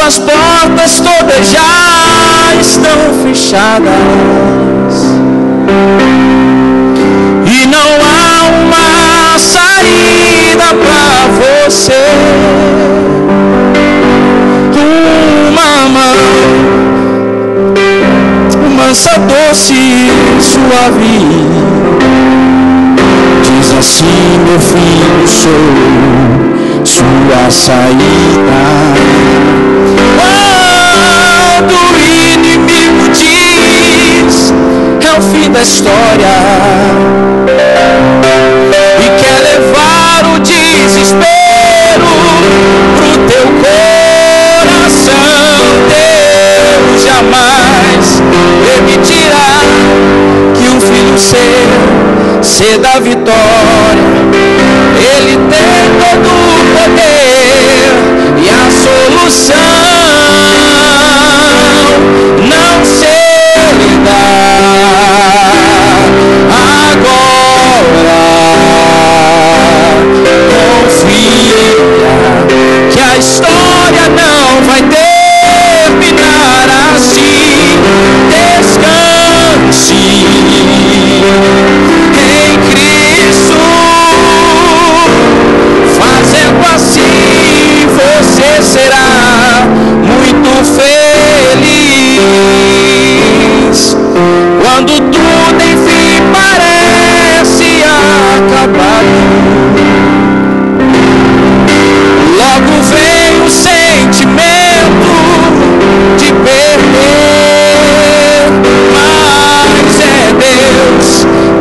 Suas portas todas já estão fechadas e não há uma saída para você. Uma mão mansa, doce e suave diz assim: meu filho, sou sua saída. Quando o inimigo diz é o fim da história e quer levar o desespero pro teu coração, Deus jamais permitirá que um filho seu ceda a vitória. Ele tem todo o poder e a solução não se dá agora. Confia que a história não vai terminar assim. Descanse em Cristo. Fazendo assim você será muito feliz. Quando tudo enfim parece acabado, logo vem o sentimento de perder, mas é Deus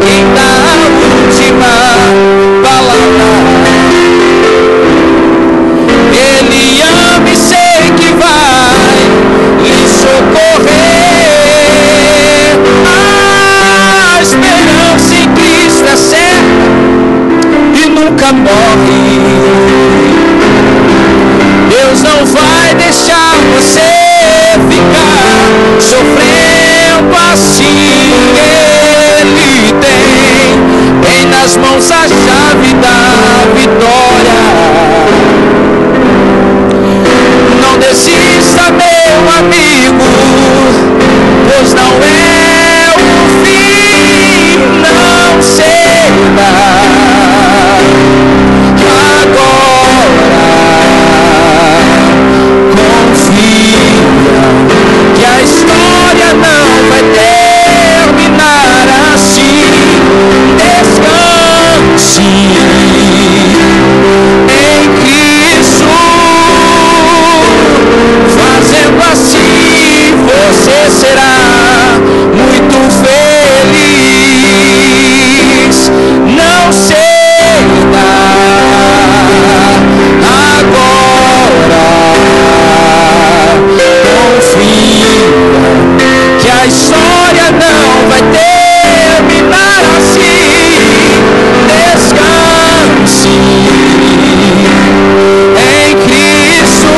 quem dá a última palavra. Ele ama e sei que vai lhe socorrer. A esperança em Cristo é certa e nunca morre. Deus não vai deixar você ficar sofrendo assim. Ele tem nas mãos a chave da vitória. Não desista, meu amigo, pois não é o fim, não será agora. Confia que a história não vai terminar assim. Descanse em Cristo. Fazendo assim você será muito feliz. Não será agora. Confia que a história não vai terminar assim. Descanse em Cristo.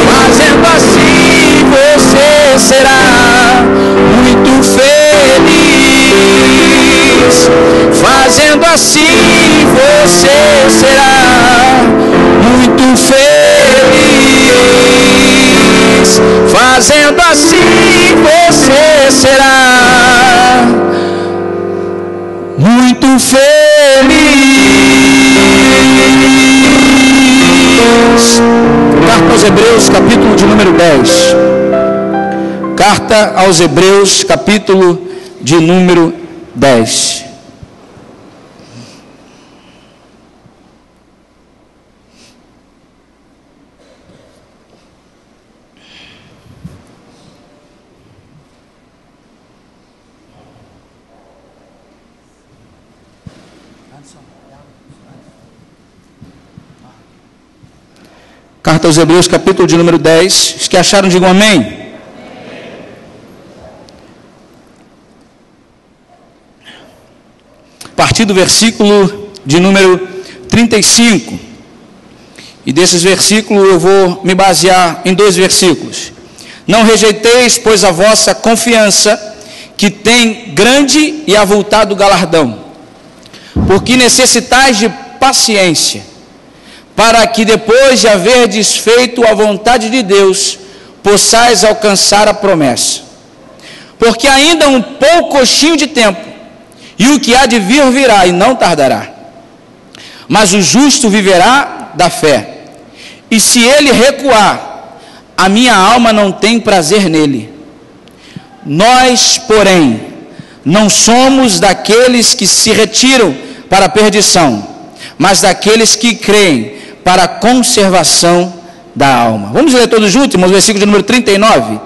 Fazendo assim você será muito feliz. Fazendo assim você será muito feliz. Fazendo assim você será muito feliz. Carta aos Hebreus, capítulo de número 10. Carta aos Hebreus, capítulo de número 10. Carta aos Hebreus, capítulo de número 10. Os que acharam, digam amém. A partir do versículo de número 35. E desses versículos eu vou me basear em 2 versículos. Não rejeiteis, pois, a vossa confiança, que tem grande e avultado galardão, porque necessitais de paciência, para que depois de haver desfeito a vontade de Deus, possais alcançar a promessa. Porque ainda um poucochinho de tempo, e o que há de vir virá, e não tardará. Mas o justo viverá da fé. E se ele recuar, a minha alma não tem prazer nele. Nós, porém, não somos daqueles que se retiram para a perdição, mas daqueles que creem para a conservação da alma. Vamos ler todos juntos, irmãos, versículo de número 39.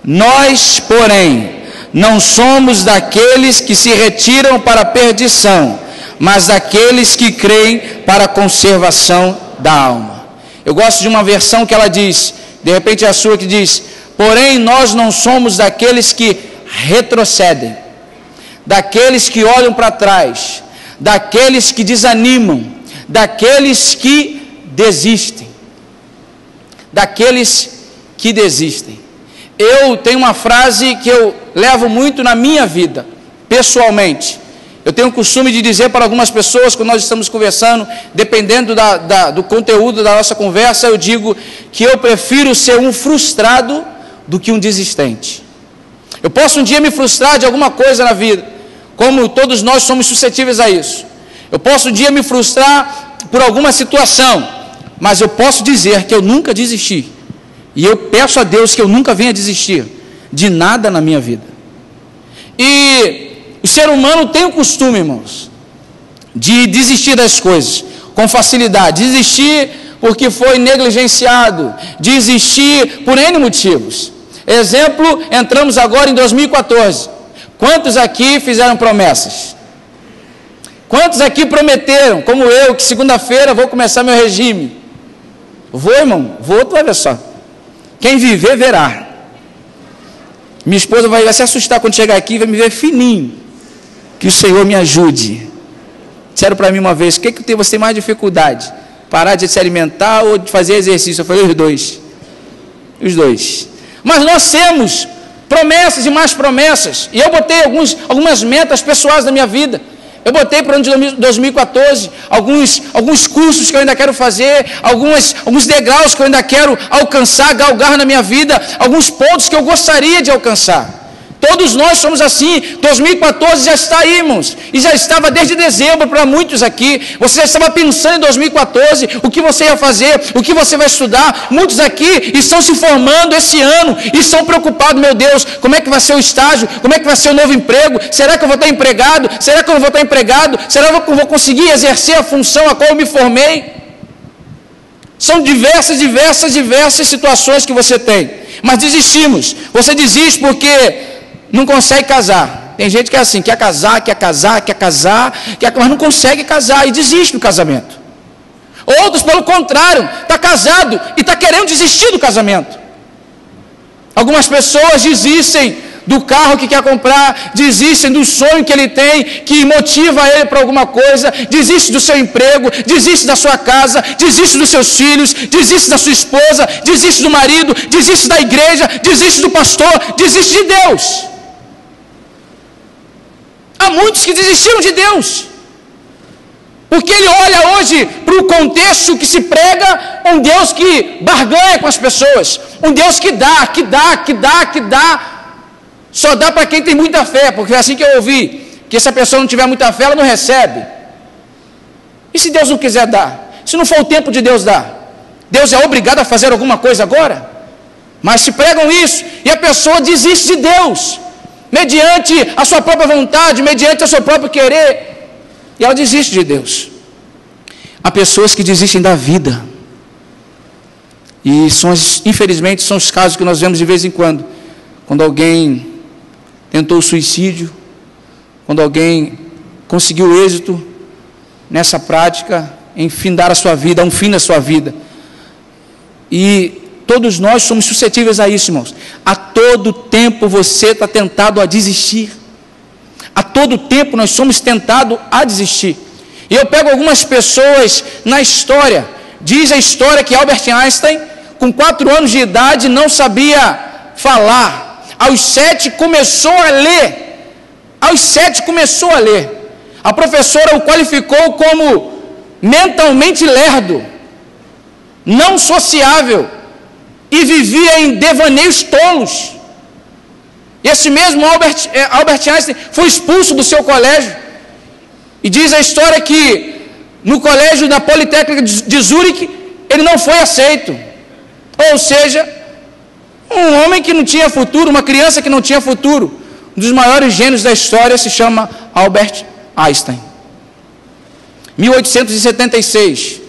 Nós, porém, não somos daqueles que se retiram para a perdição, mas daqueles que creem para a conservação da alma. Eu gosto de uma versão que ela diz, de repente é a sua que diz: porém nós não somos daqueles que retrocedem, daqueles que olham para trás, daqueles que desanimam, daqueles que desistem. Daqueles que desistem. Eu tenho uma frase que eu levo muito na minha vida, pessoalmente. Eu tenho o costume de dizer para algumas pessoas, quando nós estamos conversando, dependendo do conteúdo da nossa conversa, eu digo que eu prefiro ser um frustrado do que um desistente. Eu posso um dia me frustrar de alguma coisa na vida, como todos nós somos suscetíveis a isso. Eu posso um dia me frustrar por alguma situação, mas eu posso dizer que eu nunca desisti. E eu peço a Deus que eu nunca venha desistir de nada na minha vida. E o ser humano tem o costume, irmãos, de desistir das coisas com facilidade. Desistir porque foi negligenciado. Desistir por N motivos. Exemplo, entramos agora em 2014. Quantos aqui fizeram promessas? Quantos aqui prometeram, como eu, que segunda-feira vou começar meu regime? Vou, irmão, vou, tu vai ver só. Quem viver, verá. Minha esposa vai se assustar quando chegar aqui e vai me ver fininho. Que o Senhor me ajude. Disseram para mim uma vez: o que você tem mais dificuldade? Parar de se alimentar ou de fazer exercício? Eu falei: os dois. Os dois. Mas nós temos promessas e mais promessas. E eu botei algumas metas pessoais da minha vida. Eu botei para o ano de 2014 alguns cursos que eu ainda quero fazer, alguns degraus que eu ainda quero alcançar, galgar na minha vida, alguns pontos que eu gostaria de alcançar. Todos nós somos assim. 2014 já está aí, irmãos, e já estava desde dezembro para muitos aqui. Você já estava pensando em 2014, o que você ia fazer, o que você vai estudar. Muitos aqui estão se formando esse ano e estão preocupados: meu Deus, como é que vai ser o estágio, como é que vai ser o novo emprego, será que eu vou estar empregado, será que eu não vou estar empregado, será que eu vou conseguir exercer a função a qual eu me formei? São diversas situações que você tem, mas desistimos. Você desiste porque não consegue casar. Tem gente que é assim, quer casar, mas não consegue casar e desiste do casamento. Outros, pelo contrário, está casado e está querendo desistir do casamento. Algumas pessoas desistem do carro que quer comprar, desistem do sonho que ele tem, que motiva ele para alguma coisa, desiste do seu emprego, desiste da sua casa, desiste dos seus filhos, desiste da sua esposa, desiste do marido, desiste da igreja, desiste do pastor, desiste de Deus. Há muitos que desistiram de Deus, porque ele olha hoje para o contexto que se prega, um Deus que barganha com as pessoas, um Deus que dá, só dá para quem tem muita fé, porque é assim que eu ouvi, que se a pessoa não tiver muita fé, ela não recebe. E se Deus não quiser dar? Se não for o tempo de Deus dar, Deus é obrigado a fazer alguma coisa agora? Mas se pregam isso, e a pessoa desiste de Deus, mediante a sua própria vontade, mediante o seu próprio querer, e ela desiste de Deus. Há pessoas que desistem da vida, e infelizmente são os casos que nós vemos de vez em quando alguém tentou o suicídio, quando alguém conseguiu êxito nessa prática, em findar a sua vida, um fim na sua vida. E todos nós somos suscetíveis a isso, irmãos. A todo tempo você está tentado a desistir. A todo tempo nós somos tentados a desistir. E eu pego algumas pessoas na história. Diz a história que Albert Einstein, com 4 anos de idade, não sabia falar. Aos 7 começou a ler. A professora o qualificou como mentalmente lerdo. não sociável, e vivia em devaneios tolos. Esse mesmo Albert Einstein foi expulso do seu colégio, e diz a história que no colégio da Politécnica de Zurique ele não foi aceito. Ou seja, um homem que não tinha futuro, uma criança que não tinha futuro. Um dos maiores gênios da história se chama Albert Einstein. 1876,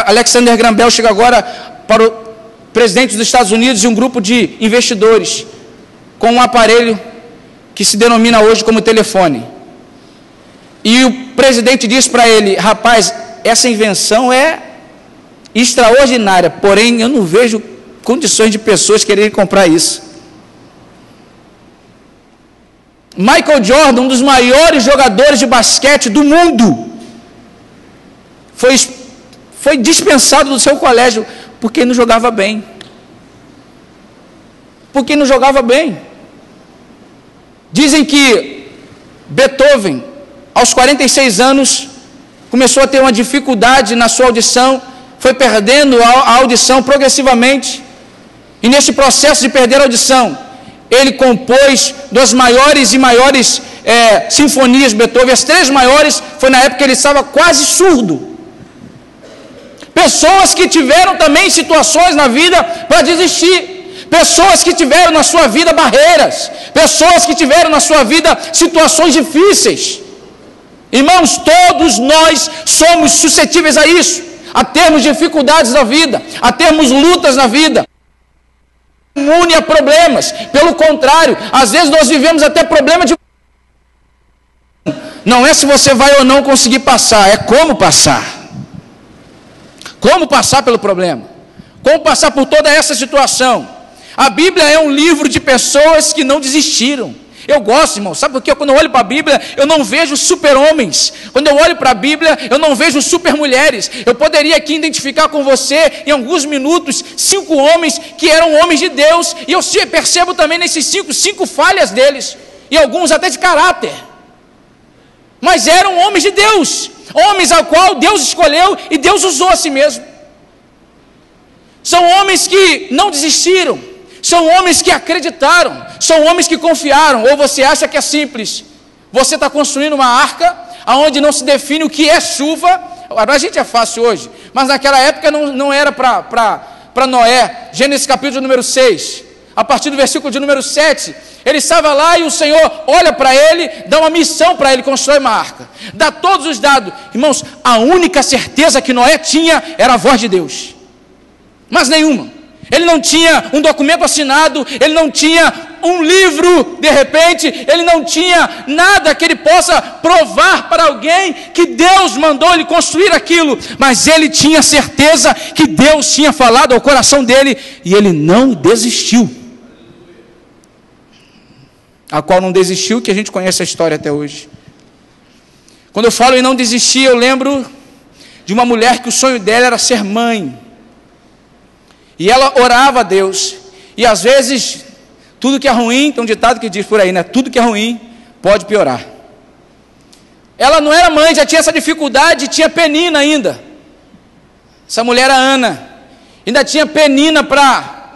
Alexander Graham Bell chega agora para o presidente dos Estados Unidos e um grupo de investidores com um aparelho que se denomina hoje como telefone. E o presidente diz para ele: rapaz, essa invenção é extraordinária, porém eu não vejo condições de pessoas quererem comprar isso. Michael Jordan, um dos maiores jogadores de basquete do mundo, foi dispensado do seu colégio porque não jogava bem. Porque não jogava bem. Dizem que Beethoven, aos 46 anos, começou a ter uma dificuldade na sua audição, foi perdendo a audição progressivamente, e nesse processo de perder a audição, ele compôs das maiores e maiores sinfonias de Beethoven. As 3 maiores foi na época que ele estava quase surdo. Pessoas que tiveram também situações na vida para desistir, pessoas que tiveram na sua vida barreiras, pessoas que tiveram na sua vida situações difíceis. Irmãos, todos nós somos suscetíveis a isso, a termos dificuldades na vida, a termos lutas na vida. Imune a problemas, pelo contrário, às vezes nós vivemos até problema de... Não é se você vai ou não conseguir passar, é como passar. Como passar pelo problema, como passar por toda essa situação. A Bíblia é um livro de pessoas que não desistiram. Eu gosto, irmão, sabe por quê? Quando eu olho para a Bíblia, eu não vejo super-homens. Quando eu olho para a Bíblia, eu não vejo super-mulheres. Eu poderia aqui identificar com você, em alguns minutos, 5 homens que eram homens de Deus, e eu percebo também nesses 5 falhas deles, e alguns até de caráter. Mas eram homens de Deus, homens ao qual Deus escolheu e Deus usou a si mesmo. São homens que não desistiram, são homens que acreditaram, são homens que confiaram. Ou você acha que é simples? Você está construindo uma arca onde não se define o que é chuva. A gente é fácil hoje, mas naquela época não era para Noé. Gênesis capítulo número 6, a partir do versículo de número 7, ele estava lá e o Senhor olha para ele, dá uma missão para ele, constrói uma arca, dá todos os dados. Irmãos, a única certeza que Noé tinha era a voz de Deus, mas nenhuma. Ele não tinha um documento assinado, ele não tinha um livro, de repente, ele não tinha nada que ele possa provar para alguém que Deus mandou ele construir aquilo, mas ele tinha certeza que Deus tinha falado ao coração dele, e ele não desistiu. A qual não desistiu, que a gente conhece a história até hoje. Quando eu falo em não desistir, eu lembro de uma mulher que o sonho dela era ser mãe, e ela orava a Deus, e às vezes, tudo que é ruim, tem um ditado que diz por aí, né? Tudo que é ruim, pode piorar. Ela não era mãe, já tinha essa dificuldade, tinha Penina ainda. Essa mulher era Ana, ainda tinha Penina para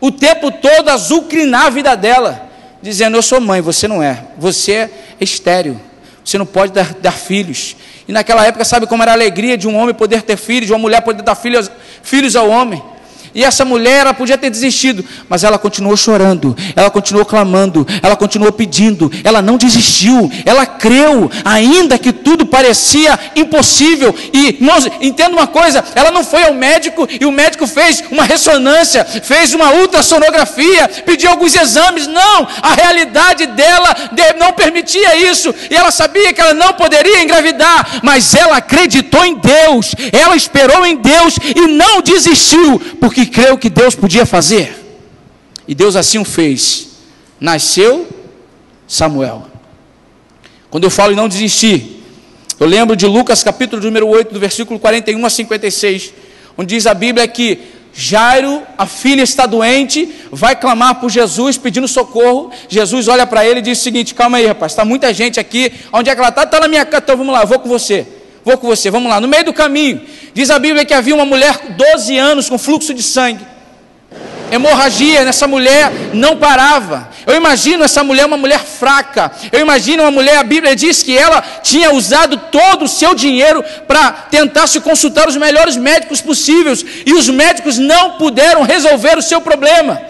o tempo todo azucrinar a vida dela, dizendo: eu sou mãe, você não é, você é estéril, você não pode dar filhos. E naquela época, sabe como era a alegria de um homem poder ter filhos, de uma mulher poder dar filhos ao homem? E essa mulher, ela podia ter desistido, mas ela continuou chorando, ela continuou clamando, ela continuou pedindo, ela não desistiu, ela creu, ainda que tudo parecia impossível. E, irmãos, entenda uma coisa, ela não foi ao médico, e o médico fez uma ressonância, fez uma ultrassonografia, pediu alguns exames. Não, a realidade dela não permitia isso, e ela sabia que ela não poderia engravidar, mas ela acreditou em Deus, ela esperou em Deus, e não desistiu, porque creu que Deus podia fazer, e Deus assim o fez. Nasceu Samuel. Quando eu falo em não desistir, eu lembro de Lucas capítulo número 8, do versículo 41 a 56, onde diz a Bíblia que Jairo, a filha está doente, vai clamar por Jesus, pedindo socorro. Jesus olha para ele e diz o seguinte: calma aí, rapaz, está muita gente aqui. Onde é que ela está? Está na minha casa. Então vamos lá, eu vou com você. vou com você, vamos lá. No meio do caminho, diz a Bíblia que havia uma mulher com 12 anos com fluxo de sangue, hemorragia nessa mulher não parava. Eu imagino essa mulher uma mulher fraca, eu imagino uma mulher, a Bíblia diz que ela tinha usado todo o seu dinheiro para tentar se consultar os melhores médicos possíveis, e os médicos não puderam resolver o seu problema,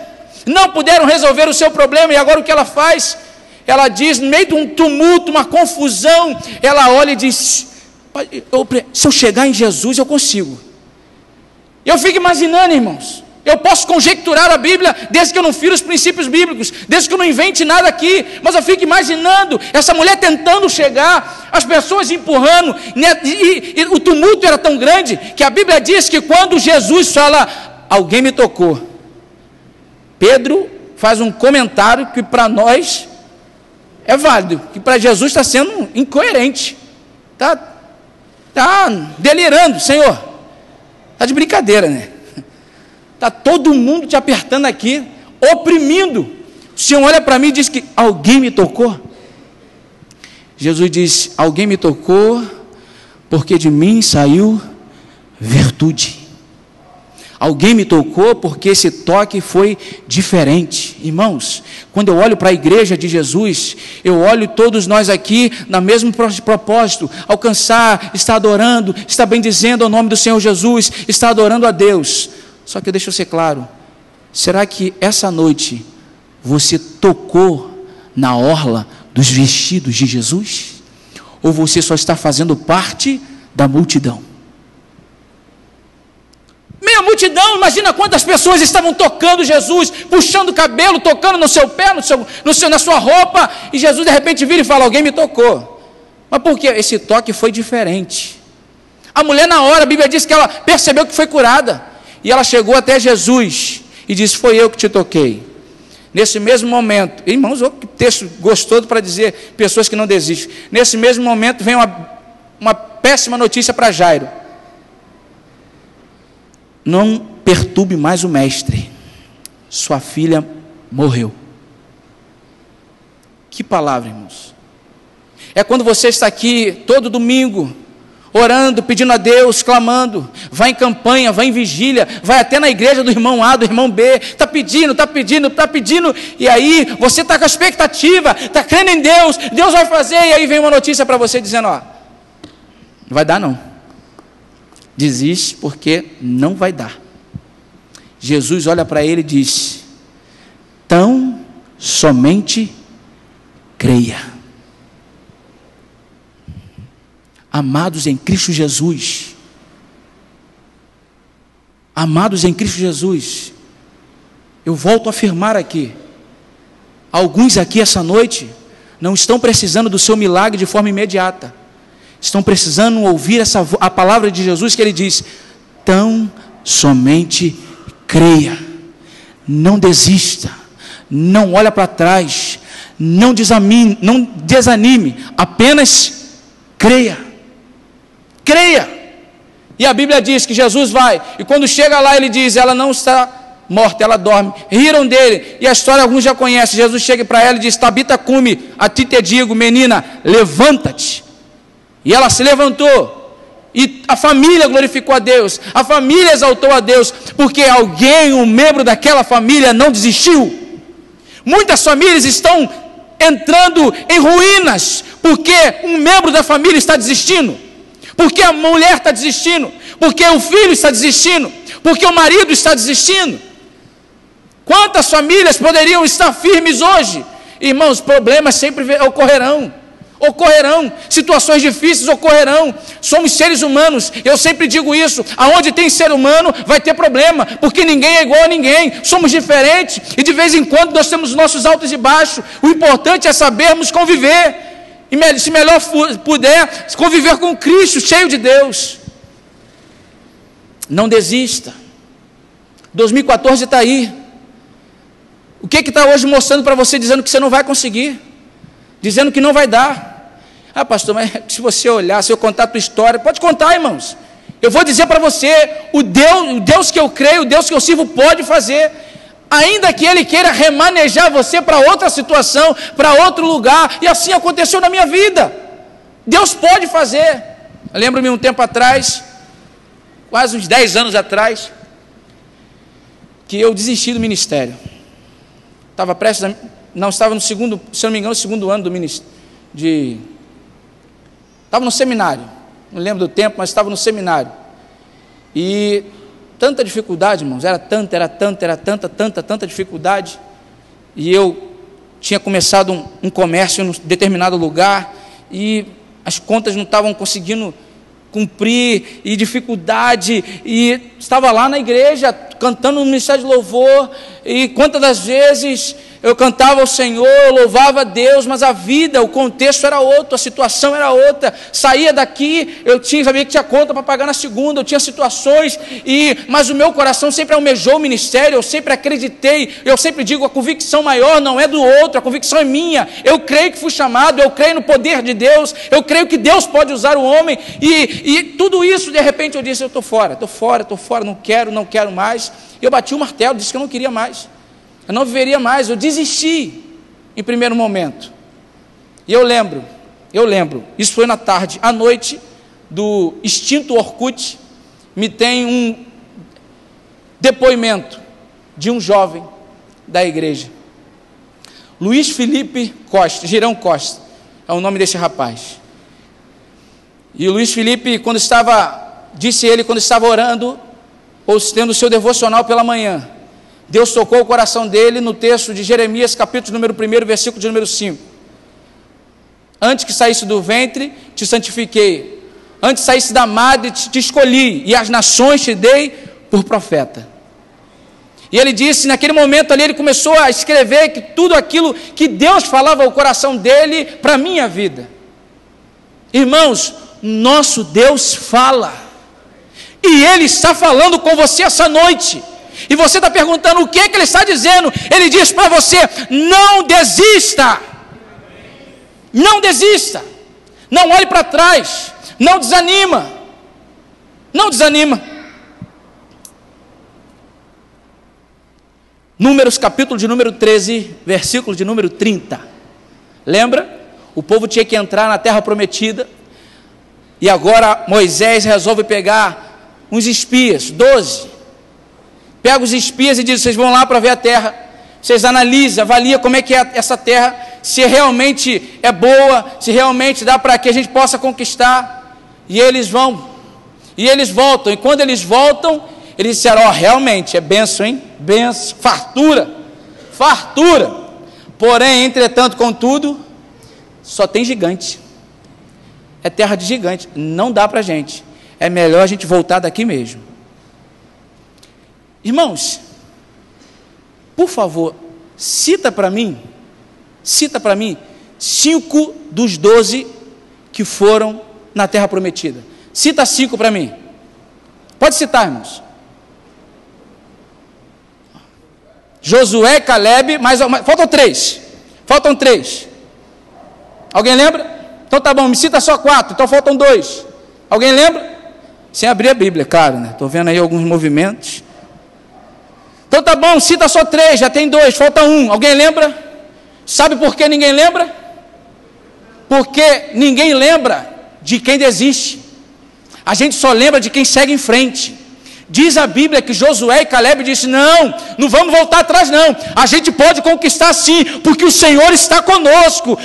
e agora o que ela faz? Ela diz, no meio de um tumulto, uma confusão, ela olha e diz, se eu chegar em Jesus eu consigo. Eu fico imaginando, irmãos, eu posso conjecturar a Bíblia, desde que eu não firo os princípios bíblicos, desde que eu não invente nada aqui, mas eu fico imaginando essa mulher tentando chegar, as pessoas empurrando, e o tumulto era tão grande, que a Bíblia diz que quando Jesus fala, alguém me tocou, Pedro faz um comentário que para nós é válido, que para Jesus está sendo incoerente, está delirando, Senhor, está de brincadeira, né? Está todo mundo te apertando aqui, oprimindo. O Senhor olha para mim e diz que alguém me tocou. Jesus diz, alguém me tocou, porque de mim saiu virtude. Alguém me tocou porque esse toque foi diferente. Irmãos, quando eu olho para a igreja de Jesus, eu olho todos nós aqui no mesmo propósito, alcançar, estar adorando, estar bendizendo o nome do Senhor Jesus, estar adorando a Deus. Só que deixa eu ser claro, será que essa noite você tocou na orla dos vestidos de Jesus? Ou você só está fazendo parte da multidão? Meia multidão, imagina quantas pessoas estavam tocando Jesus, puxando o cabelo, tocando no seu pé, na sua roupa, e Jesus de repente vira e fala, alguém me tocou. Mas por quê? Esse toque foi diferente. A mulher na hora, a Bíblia diz que ela percebeu que foi curada, e ela chegou até Jesus, e disse, foi eu que te toquei. Nesse mesmo momento, irmãos, que texto gostoso para dizer, pessoas que não desistem. Nesse mesmo momento vem uma péssima notícia para Jairo. Não perturbe mais o mestre, sua filha morreu. Que palavra, irmãos. É quando você está aqui todo domingo, orando, pedindo a Deus, clamando, vai em campanha, vai em vigília, vai até na igreja do irmão A, do irmão B, está pedindo, e aí você está com a expectativa, está crendo em Deus, Deus vai fazer, e aí vem uma notícia para você dizendo, ó, não vai dar não, desiste porque não vai dar. Jesus olha para ele e diz, tão somente creia. Amados em Cristo Jesus, eu volto a afirmar aqui, alguns aqui essa noite, não estão precisando do seu milagre de forma imediata, estão precisando ouvir a palavra de Jesus, que ele diz, tão somente creia, não desista, não olha para trás, não desanime, apenas creia. Creia. E a Bíblia diz que Jesus vai, e quando chega lá ele diz, ela não está morta, ela dorme. Riram dele, e a história alguns já conhecem. Jesus chega para ela e diz, Tabita cumi, a ti te digo, menina, levanta-te. E ela se levantou, e a família glorificou a Deus, a família exaltou a Deus, porque alguém, um membro daquela família não desistiu. Muitas famílias estão entrando em ruínas, porque um membro da família está desistindo, porque a mulher está desistindo, porque o filho está desistindo, porque o marido está desistindo. Quantas famílias poderiam estar firmes hoje? Irmãos, problemas sempre ocorrerão, situações difíceis ocorrerão, somos seres humanos, eu sempre digo isso, aonde tem ser humano vai ter problema, porque ninguém é igual a ninguém, somos diferentes, e de vez em quando nós temos nossos altos e baixos, o importante é sabermos conviver, e se melhor puder, conviver com Cristo, cheio de Deus. Não desista. 2014 está aí. O que está hoje mostrando para você, dizendo que você não vai conseguir, dizendo que não vai dar? Ah, pastor, mas se você olhar, se eu contar a tua história, pode contar, irmãos. Eu vou dizer para você, o Deus que eu creio, o Deus que eu sirvo pode fazer. Ainda que Ele queira remanejar você para outra situação, para outro lugar, e assim aconteceu na minha vida. Deus pode fazer. Eu lembro-me um tempo atrás, quase uns 10 anos atrás, que eu desisti do ministério. Estava prestes a... Não, estava no segundo, se eu não me engano, no segundo ano do ministério. Estava no seminário. Não lembro do tempo, mas estava no seminário. E tanta dificuldade, irmãos. Era tanta dificuldade. E eu tinha começado um comércio em um determinado lugar. E as contas não estavam conseguindo cumprir, e dificuldade, e estava lá na igreja, cantando no ministério de louvor, e quantas das vezes eu cantava ao Senhor, eu louvava a Deus, mas a vida, o contexto era outro, a situação era outra. Saía daqui, sabia que tinha conta para pagar na segunda, eu tinha situações, mas o meu coração sempre almejou o ministério, eu sempre acreditei, eu sempre digo, a convicção maior não é do outro, a convicção é minha. Eu creio que fui chamado, eu creio no poder de Deus, eu creio que Deus pode usar o homem, e tudo isso, de repente eu disse, eu estou fora, não quero mais. Eu bati o martelo, disse que eu não queria mais. Eu não viveria mais, eu desisti em primeiro momento. E eu lembro, isso foi na tarde. À noite, do extinto Orkut, me tem um depoimento de um jovem da igreja. Luiz Felipe Costa, Girão Costa, é o nome desse rapaz. E o Luiz Felipe, quando estava orando, ou tendo o seu devocional pela manhã, Deus tocou o coração dele no texto de Jeremias, capítulo número 1, versículo de número 5. Antes que saísse do ventre, te santifiquei. Antes que saísse da madre, te escolhi. E as nações te dei por profeta. E ele disse, naquele momento ali, ele começou a escrever que tudo aquilo que Deus falava ao coração dele para a minha vida. Irmãos, nosso Deus fala. E Ele está falando com você essa noite. E você está perguntando o que Ele está dizendo. Ele diz para você, não desista. Não desista. Não olhe para trás. Não desanima. Não desanima. Números capítulo de número 13, versículo de número 30. Lembra? O povo tinha que entrar na terra prometida. E agora Moisés resolve pegar uns espias, 12. Pega os espias e diz, vocês vão lá para ver a terra. Vocês analisam, avaliam como é que é essa terra, se realmente é boa, se realmente dá para que a gente possa conquistar. E eles vão. E eles voltam. E quando eles voltam, eles disseram, realmente é benção, hein? Benção, fartura. Fartura. Porém, entretanto, contudo, só tem gigante. É terra de gigante. Não dá para a gente. É melhor a gente voltar daqui mesmo. Irmãos, por favor, cita para mim 5 dos 12 que foram na terra prometida. Cita 5 para mim. Pode citar, irmãos. Josué, Caleb, faltam 3. Faltam 3. Alguém lembra? Então tá bom, me cita só 4, então faltam 2. Alguém lembra? Sem abrir a Bíblia, claro, né? Estou vendo aí alguns movimentos. Então tá bom, cita só 3, já tem 2, falta 1. Alguém lembra? Sabe por que ninguém lembra? Porque ninguém lembra de quem desiste. A gente só lembra de quem segue em frente. Diz a Bíblia que Josué e Caleb disse, não vamos voltar atrás não, a gente pode conquistar sim, porque o Senhor está conosco,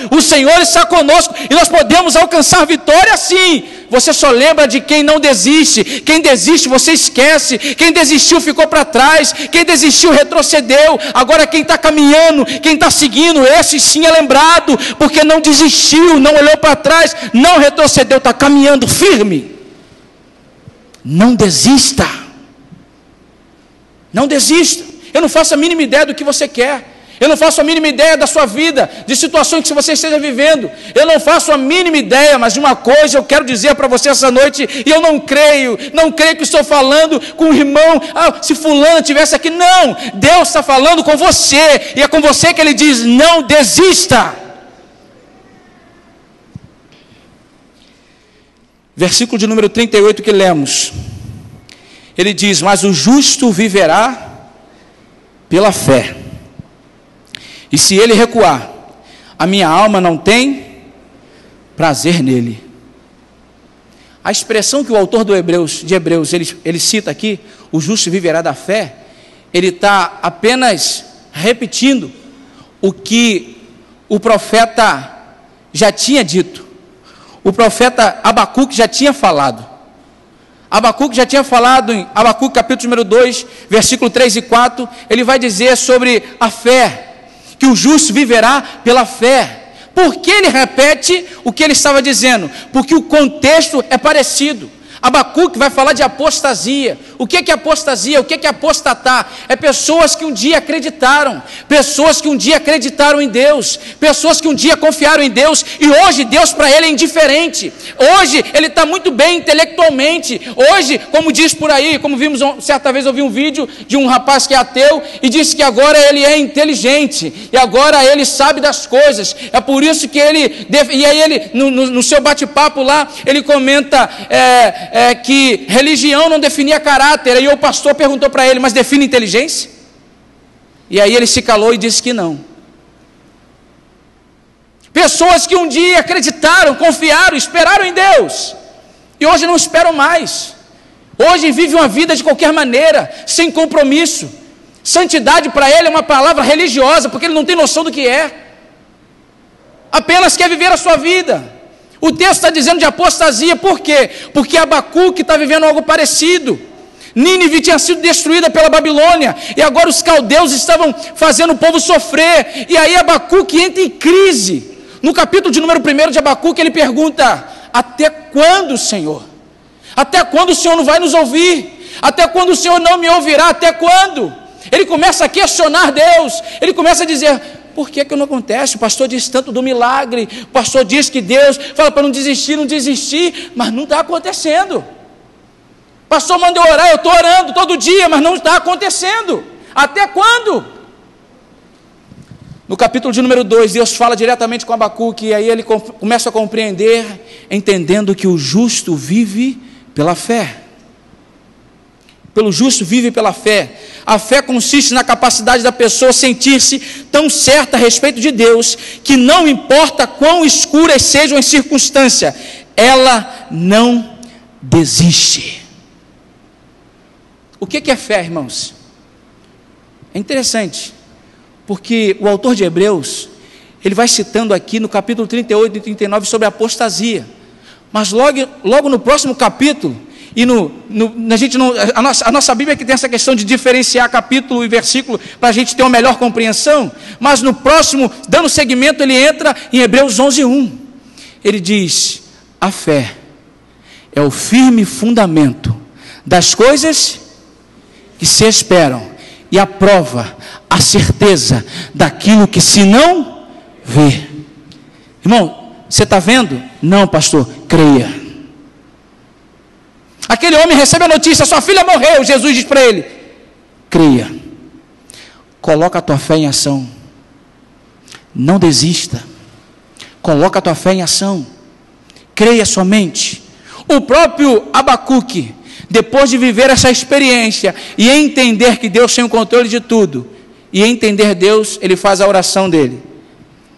e nós podemos alcançar vitória sim. Você só lembra de quem não desiste. Quem desiste você esquece, quem desistiu ficou para trás, quem desistiu retrocedeu. Agora quem está caminhando, quem está seguindo, esse sim é lembrado, porque não desistiu, não olhou para trás, não retrocedeu, está caminhando firme. Não desista. Não desista. Eu não faço a mínima ideia do que você quer. Eu não faço a mínima ideia da sua vida, de situações que você esteja vivendo. Eu não faço a mínima ideia, mas de uma coisa eu quero dizer para você essa noite, e eu não creio que estou falando com o irmão, se fulano estivesse aqui. Não, Deus está falando com você, e é com você que Ele diz, não desista. Versículo de número 38 que lemos. Ele diz, mas o justo viverá pela fé. E se ele recuar, a minha alma não tem prazer nele. A expressão que o autor de Hebreus ele cita aqui, o justo viverá da fé, ele está apenas repetindo o que o profeta já tinha dito. O profeta Abacuque já tinha falado. Abacuque já tinha falado em Abacuque capítulo número 2, versículo 3 e 4, ele vai dizer sobre a fé, que o justo viverá pela fé. Por que ele repete o que ele estava dizendo? Porque o contexto é parecido. Abacuque vai falar de apostasia. O que é apostasia? O que é apostatar? É pessoas que um dia acreditaram, pessoas que um dia acreditaram em Deus, pessoas que um dia confiaram em Deus, e hoje Deus para ele é indiferente. Hoje ele está muito bem intelectualmente. Hoje, como diz por aí, como vimos certa vez, eu vi um vídeo de um rapaz que é ateu e disse que agora ele é inteligente e agora ele sabe das coisas. É por isso que e aí ele no seu bate-papo lá, ele comenta que religião não definia caráter. Aí o pastor perguntou para ele, mas define inteligência? E aí ele se calou e disse que não. Pessoas que um dia acreditaram, confiaram, esperaram em Deus, e hoje não esperam mais. Hoje vivem uma vida de qualquer maneira, sem compromisso. Santidade para ele é uma palavra religiosa, porque ele não tem noção do que é. Apenas quer viver a sua vida. O texto está dizendo de apostasia, por quê? Porque Abacuque está vivendo algo parecido. Nínive tinha sido destruída pela Babilônia, e agora os caldeus estavam fazendo o povo sofrer, e aí Abacuque entra em crise. No capítulo de número 1 de Abacuque, ele pergunta: até quando, Senhor? Até quando o Senhor não vai nos ouvir? Até quando o Senhor não me ouvirá? Até quando? Ele começa a questionar Deus, ele começa a dizer: por que não acontece? O pastor diz tanto do milagre, o pastor diz que Deus fala para não desistir, mas não está acontecendo. O pastor manda eu orar, eu estou orando todo dia, mas não está acontecendo. Até quando? No capítulo de número 2, Deus fala diretamente com Abacuque, e aí ele começa a compreender, entendendo que o justo vive pela fé. Pelo justo vive pela fé. A fé consiste na capacidade da pessoa sentir-se tão certa a respeito de Deus, que não importa quão escuras sejam as circunstâncias, ela não desiste. O que é fé, irmãos? É interessante, porque o autor de Hebreus, ele vai citando aqui no capítulo 38 e 39 sobre a apostasia, mas logo no próximo capítulo, e a nossa Bíblia que tem essa questão de diferenciar capítulo e versículo para a gente ter uma melhor compreensão, mas no próximo, dando seguimento, ele entra em Hebreus 11:1. Ele diz: a fé é o firme fundamento das coisas que se esperam e a prova, a certeza daquilo que se não vê. Irmão, você está vendo? Não, pastor, creia. Aquele homem recebe a notícia: sua filha morreu. Jesus diz para ele: creia, coloca a tua fé em ação, não desista, coloca a tua fé em ação, creia somente. O próprio Abacuque, depois de viver essa experiência e entender que Deus tem o controle de tudo, e entender Deus, ele faz a oração dele: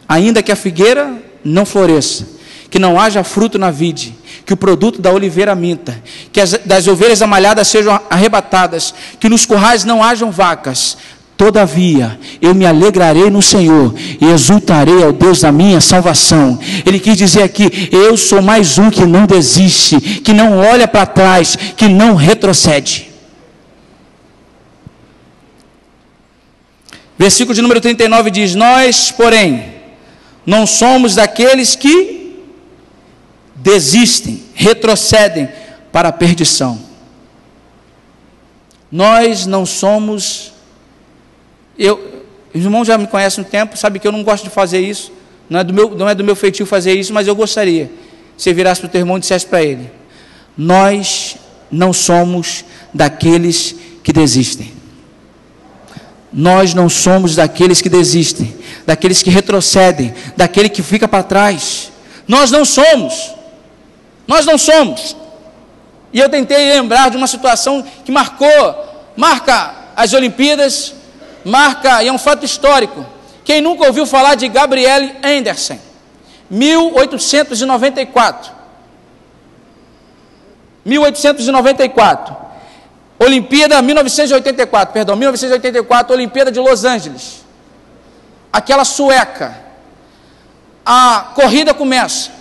ainda que a figueira não floresça, que não haja fruto na vide, que o produto da oliveira minta, que das ovelhas amalhadas sejam arrebatadas, que nos currais não hajam vacas, todavia eu me alegrarei no Senhor e exultarei ao Deus da minha salvação. Ele quis dizer aqui: eu sou mais um que não desiste, que não olha para trás, que não retrocede. Versículo de número 39 diz: nós, porém, não somos daqueles que desistem, retrocedem para a perdição. Nós não somos... os irmãos já me conhecem há um tempo, sabe que eu não gosto de fazer isso, não é do meu feitio fazer isso, mas eu gostaria, se você virasse para o teu irmão e dissesse para ele: nós não somos daqueles que desistem. Nós não somos daqueles que desistem, daqueles que retrocedem, daquele que fica para trás. Nós não somos. E eu tentei lembrar de uma situação que marca as Olimpíadas, e é um fato histórico. Quem nunca ouviu falar de Gabrielle Anderson? 1894. 1894. Olimpíada 1984, perdão, 1984, Olimpíada de Los Angeles. Aquela sueca. A corrida começa.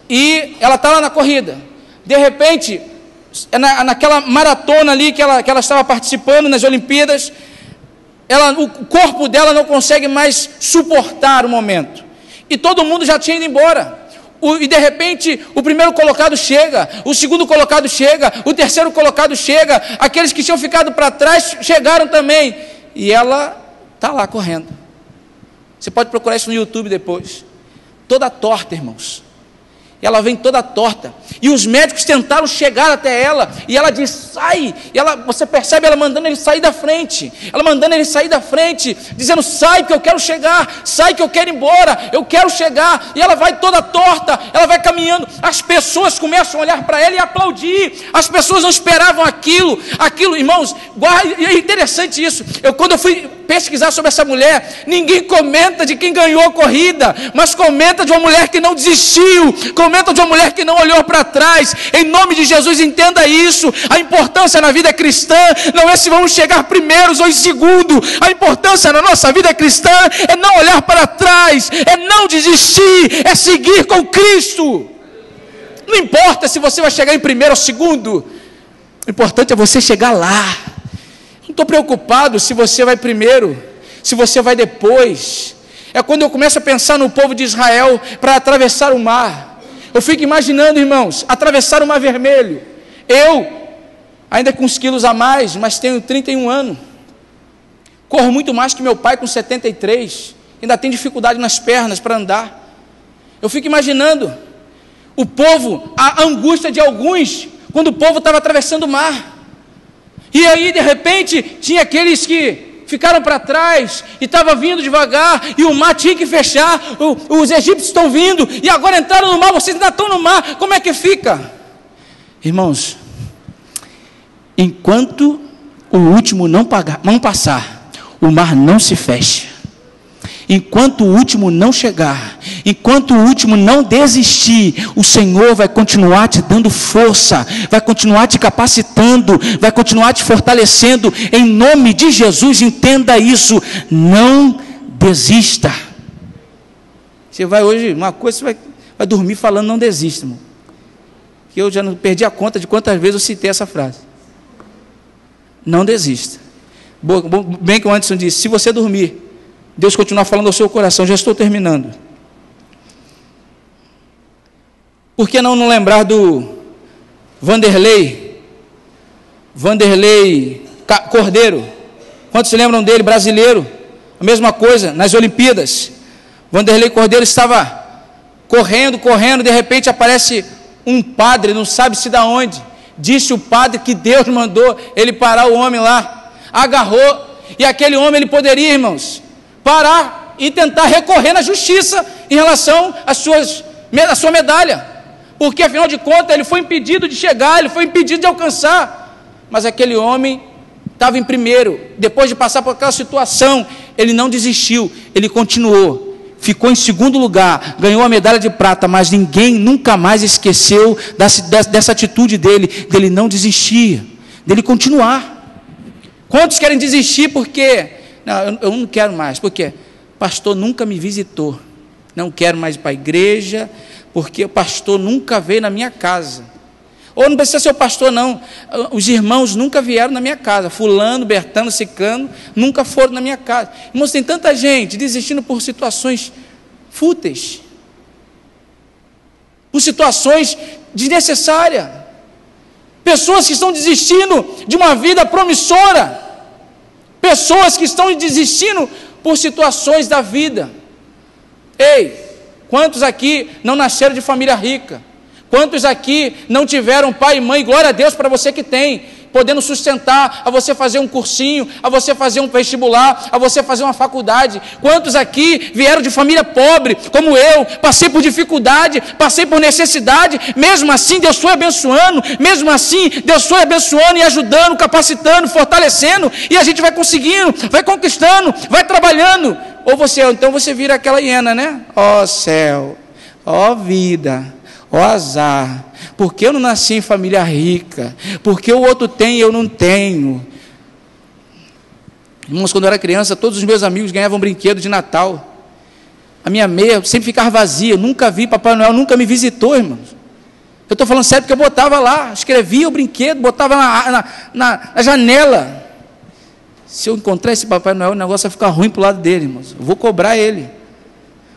E ela está lá na corrida. De repente, naquela maratona ali que ela estava participando nas Olimpíadas, o corpo dela não consegue mais suportar o momento. E todo mundo já tinha ido embora. E de repente, o primeiro colocado chega, o segundo colocado chega, o terceiro colocado chega, aqueles que tinham ficado para trás chegaram também. E ela está lá correndo. Você pode procurar isso no YouTube depois. Toda torta, irmãos. Ela vem toda torta. E os médicos tentaram chegar até ela. E ela diz, sai. E você percebe ela mandando ele sair da frente. Ela mandando ele sair da frente. Dizendo, sai que eu quero chegar. Sai que eu quero ir embora. Eu quero chegar. E ela vai toda torta. Ela vai caminhando. As pessoas começam a olhar para ela e aplaudir. As pessoas não esperavam aquilo. Irmãos, é interessante isso. Quando eu fui pesquisar sobre essa mulher, ninguém comenta de quem ganhou a corrida, mas comenta de uma mulher que não desistiu, comenta de uma mulher que não olhou para trás. Em nome de Jesus, entenda isso. A importância na vida cristã não é se vamos chegar primeiros ou em segundo. A importância na nossa vida cristã é não olhar para trás, é não desistir, é seguir com Cristo. Não importa se você vai chegar em primeiro ou segundo, o importante é você chegar lá. Não estou preocupado se você vai primeiro, se você vai depois. É quando eu começo a pensar no povo de Israel para atravessar o mar. Eu fico imaginando, irmãos, atravessar o Mar Vermelho. Eu, ainda com uns quilos a mais, mas tenho 31 anos. Corro muito mais que meu pai com 73. Ainda tenho dificuldade nas pernas para andar. Eu fico imaginando o povo, a angústia de alguns, quando o povo estava atravessando o mar. E aí, de repente, tinha aqueles que ficaram para trás e estava vindo devagar, e o mar tinha que fechar, os egípcios estão vindo, e agora entraram no mar, vocês ainda estão no mar, como é que fica? Irmãos, enquanto o último não passar, o mar não se fecha. Enquanto o último não chegar, enquanto o último não desistir, o Senhor vai continuar te dando força, vai continuar te capacitando, vai continuar te fortalecendo. Em nome de Jesus, entenda isso, não desista. Você vai hoje, uma coisa, você vai dormir falando não desista, irmão. Que eu já não perdi a conta de quantas vezes eu citei essa frase. Não desista. Bem que o Anderson disse, se você dormir, Deus continua falando ao seu coração. Já estou terminando. Por que não lembrar do Vanderlei Cordeiro? Quantos se lembram dele? Brasileiro. A mesma coisa, nas Olimpíadas. Vanderlei Cordeiro estava correndo, de repente aparece um padre, não sabe se da onde. Disse o padre que Deus mandou ele parar o homem lá. Agarrou, e aquele homem, ele poderia, irmãos, parar e tentar recorrer na justiça em relação à sua medalha, porque afinal de contas ele foi impedido de chegar, ele foi impedido de alcançar, mas aquele homem estava em primeiro. Depois de passar por aquela situação, ele não desistiu, ele continuou, ficou em segundo lugar, ganhou a medalha de prata, mas ninguém nunca mais esqueceu dessa atitude dele não desistir, dele continuar. Quantos querem desistir porque não, eu não quero mais, porque o pastor nunca me visitou, não quero mais ir para a igreja, porque o pastor nunca veio na minha casa. Ou não precisa ser o pastor não, os irmãos nunca vieram na minha casa, fulano, bertano, ciclano, nunca foram na minha casa. Irmãos, tem tanta gente desistindo por situações fúteis, por situações desnecessárias, pessoas que estão desistindo de uma vida promissora, pessoas que estão desistindo por situações da vida. Ei, quantos aqui não nasceram de família rica? Quantos aqui não tiveram pai e mãe? Glória a Deus para você que tem, podendo sustentar a você fazer um cursinho, a você fazer um vestibular, a você fazer uma faculdade. Quantos aqui vieram de família pobre, como eu, passei por dificuldade, passei por necessidade, mesmo assim Deus foi abençoando, mesmo assim Deus foi abençoando e ajudando, capacitando, fortalecendo, e a gente vai conseguindo, vai conquistando, vai trabalhando. Ou então você vira aquela hiena, né? Ó céu, ó vida, Ó azar, porque eu não nasci em família rica, porque o outro tem e eu não tenho. Irmãos, quando eu era criança, todos os meus amigos ganhavam brinquedo de Natal. A minha meia sempre ficava vazia, eu nunca vi, Papai Noel nunca me visitou, irmãos. Eu estou falando sério porque eu botava lá, escrevia o brinquedo, botava na janela. Se eu encontrar esse Papai Noel, o negócio vai ficar ruim para o lado dele, irmãos. Eu vou cobrar ele.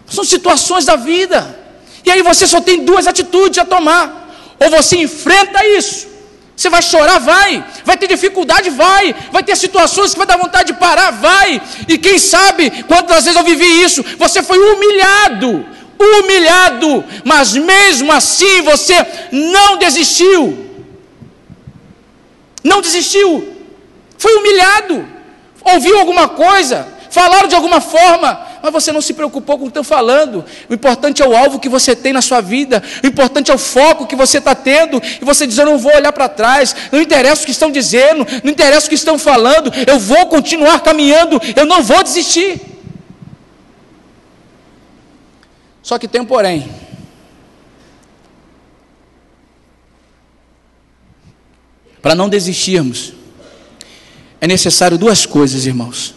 São situações da vida. E aí você só tem duas atitudes a tomar. Ou você enfrenta isso. Você vai chorar, vai ter dificuldade, vai ter situações que vai dar vontade de parar, vai. E quem sabe quantas vezes eu vivi isso? Você foi humilhado, mas mesmo assim você não desistiu. Não desistiu. Foi humilhado. Ouviu alguma coisa, falaram de alguma forma, mas você não se preocupou com o que estão falando. O importante é o alvo que você tem na sua vida, o importante é o foco que você está tendo, e você diz: eu não vou olhar para trás, não interessa o que estão dizendo, não interessa o que estão falando, eu vou continuar caminhando, eu não vou desistir. Só que tem um porém. Para não desistirmos, é necessário duas coisas, irmãos.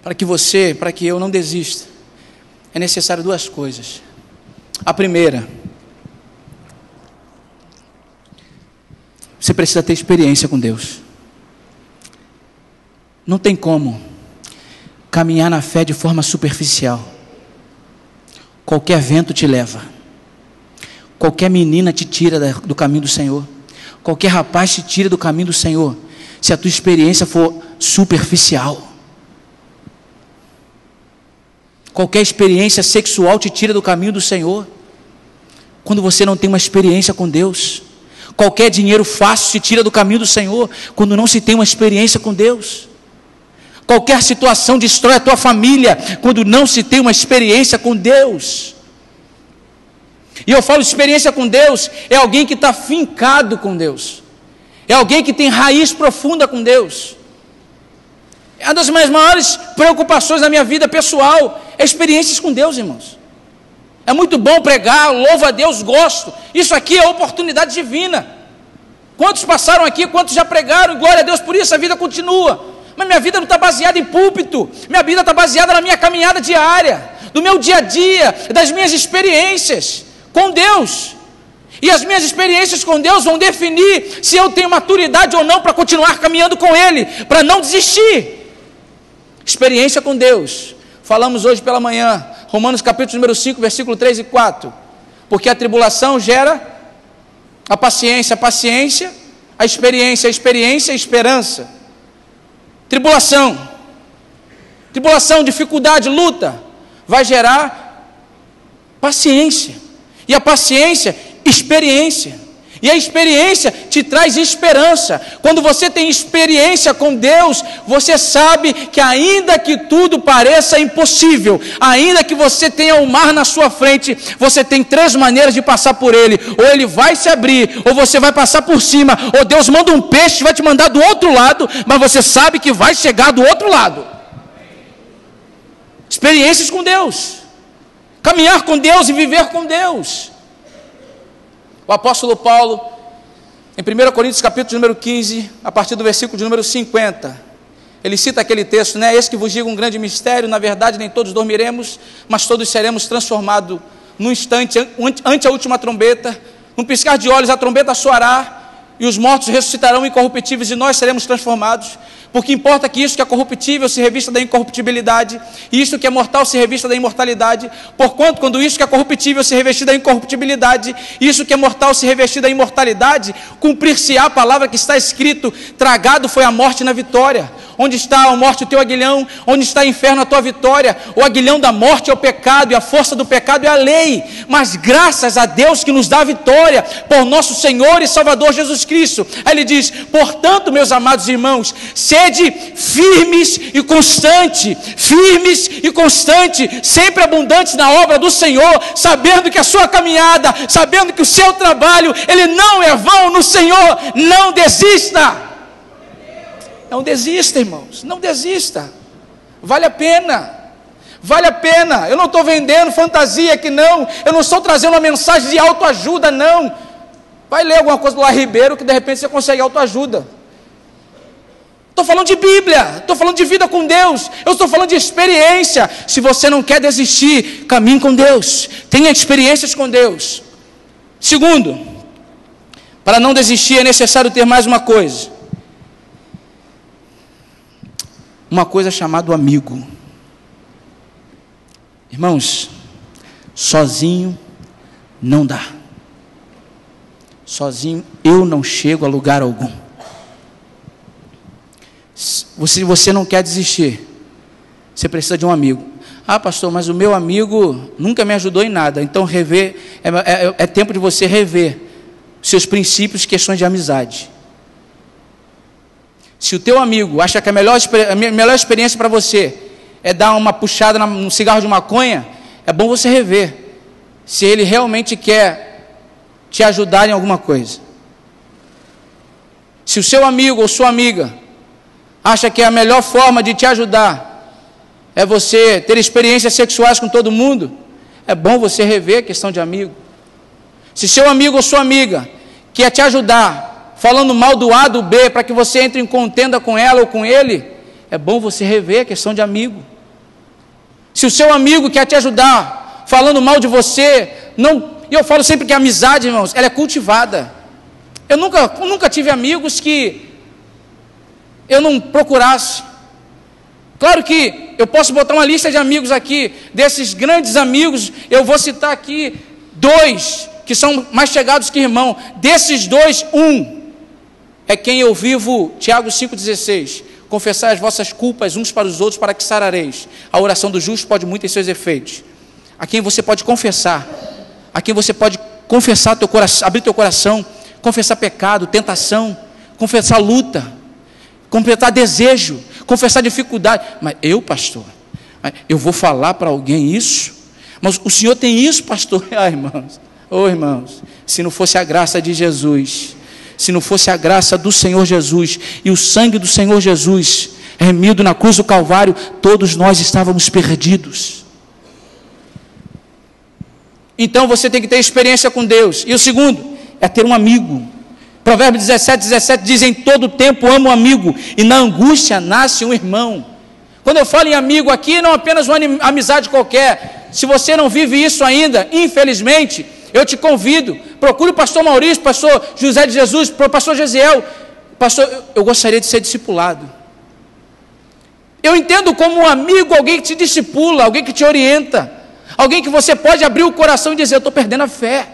Para que eu não desista, é necessário duas coisas. A primeira, você precisa ter experiência com Deus. Não tem como caminhar na fé de forma superficial. Qualquer vento te leva, qualquer menina te tira do caminho do Senhor, qualquer rapaz te tira do caminho do Senhor, se a tua experiência for superficial. Qualquer experiência sexual te tira do caminho do Senhor, quando você não tem uma experiência com Deus. Qualquer dinheiro fácil te tira do caminho do Senhor, quando não se tem uma experiência com Deus. Qualquer situação destrói a tua família, quando não se tem uma experiência com Deus. E eu falo experiência com Deus, é alguém que está fincado com Deus, é alguém que tem raiz profunda com Deus. É uma das minhas maiores preocupações na minha vida pessoal, é experiências com Deus, irmãos. É muito bom pregar, louvo a Deus, gosto. Isso aqui é oportunidade divina. Quantos passaram aqui, quantos já pregaram, glória a Deus por isso, a vida continua. Mas minha vida não está baseada em púlpito, minha vida está baseada na minha caminhada diária, no meu dia a dia, das minhas experiências com Deus. E as minhas experiências com Deus vão definir se eu tenho maturidade ou não para continuar caminhando com Ele, para não desistir. Experiência com Deus. Falamos hoje pela manhã, Romanos capítulo número 5, versículo 3 e 4. Porque a tribulação gera a paciência, a experiência, a esperança. Tribulação, dificuldade, luta, vai gerar paciência. E a paciência, experiência. E a experiência te traz esperança. Quando você tem experiência com Deus, você sabe que ainda que tudo pareça impossível, ainda que você tenha o mar na sua frente, você tem três maneiras de passar por ele. Ou ele vai se abrir, ou você vai passar por cima, ou Deus manda um peixe e vai te mandar do outro lado, mas você sabe que vai chegar do outro lado. Experiências com Deus, caminhar com Deus e viver com Deus. O apóstolo Paulo, em 1 Coríntios capítulo número 15, a partir do versículo de número 50, ele cita aquele texto, né? Eis que vos digo um grande mistério, na verdade nem todos dormiremos, mas todos seremos transformados num instante, ante a última trombeta, num piscar de olhos a trombeta soará, e os mortos ressuscitarão incorruptíveis, e nós seremos transformados. Porque importa que isso que é corruptível se revista da incorruptibilidade, e isso que é mortal se revista da imortalidade. Porquanto, quando isso que é corruptível se revestir da incorruptibilidade, e isso que é mortal se revestir da imortalidade, cumprir-se-á a palavra que está escrito: tragado foi a morte na vitória. Onde está a morte o teu aguilhão? Onde está o inferno a tua vitória? O aguilhão da morte é o pecado, e a força do pecado é a lei. Mas graças a Deus que nos dá a vitória, por nosso Senhor e Salvador Jesus Cristo. Aí ele diz: portanto, meus amados irmãos, sede firmes e constante, sempre abundantes na obra do Senhor, sabendo que a sua caminhada, sabendo que o seu trabalho, ele não é vão no Senhor. Não desista. Não desista, irmãos, não desista. Vale a pena. Vale a pena. Eu não estou vendendo fantasia aqui, não. Eu não estou trazendo uma mensagem de autoajuda, não. Vai ler alguma coisa do Lar Ribeiro que de repente você consegue autoajuda. Estou falando de Bíblia, estou falando de vida com Deus, eu estou falando de experiência. Se você não quer desistir, caminhe com Deus, tenha experiências com Deus. Segundo, para não desistir é necessário ter mais uma coisa chamada amigo. Irmãos, sozinho não dá. Sozinho eu não chego a lugar algum. Se você não quer desistir, você precisa de um amigo. Ah, pastor, mas o meu amigo nunca me ajudou em nada. Então é tempo de você rever seus princípios e questões de amizade. Se o teu amigo acha que a melhor experiência para você é dar uma puxada no cigarro de maconha, é bom você rever se ele realmente quer te ajudar em alguma coisa. Se o seu amigo ou sua amiga acha que a melhor forma de te ajudar é você ter experiências sexuais com todo mundo, é bom você rever a questão de amigo. Se seu amigo ou sua amiga quer te ajudar falando mal do A, do B, para que você entre em contenda com ela ou com ele, é bom você rever a questão de amigo. Se o seu amigo quer te ajudar falando mal de você, e eu falo sempre que a amizade, irmãos, ela é cultivada. Eu nunca tive amigos que eu não procurasse. Claro que eu posso botar uma lista de amigos aqui, desses grandes amigos, eu vou citar aqui 2 que são mais chegados que irmão. Desses 2, um é quem eu vivo, Tiago 5,16, confessai as vossas culpas uns para os outros para que sarareis. A oração do justo pode muito em seus efeitos. A quem você pode confessar, a quem você pode confessar teu coração, abrir teu coração, confessar pecado, tentação, confessar luta, confessar desejo, confessar dificuldade. Mas eu, pastor, eu vou falar para alguém isso? Mas o senhor tem isso, pastor? Ah, irmãos, irmãos, se não fosse a graça de Jesus, se não fosse a graça do Senhor Jesus e o sangue do Senhor Jesus remido na cruz do Calvário, todos nós estávamos perdidos. Então você tem que ter experiência com Deus. E o segundo é ter um amigo. Provérbios 17 diz: em todo tempo amo um amigo, e na angústia nasce um irmão. Quando eu falo em amigo aqui, não apenas uma amizade qualquer. Se você não vive isso ainda, infelizmente, eu te convido, procure o pastor Maurício, pastor José de Jesus, pastor Gesiel. Pastor, eu gostaria de ser discipulado. Eu entendo como um amigo alguém que te discipula, alguém que te orienta, alguém que você pode abrir o coração e dizer: eu estou perdendo a fé,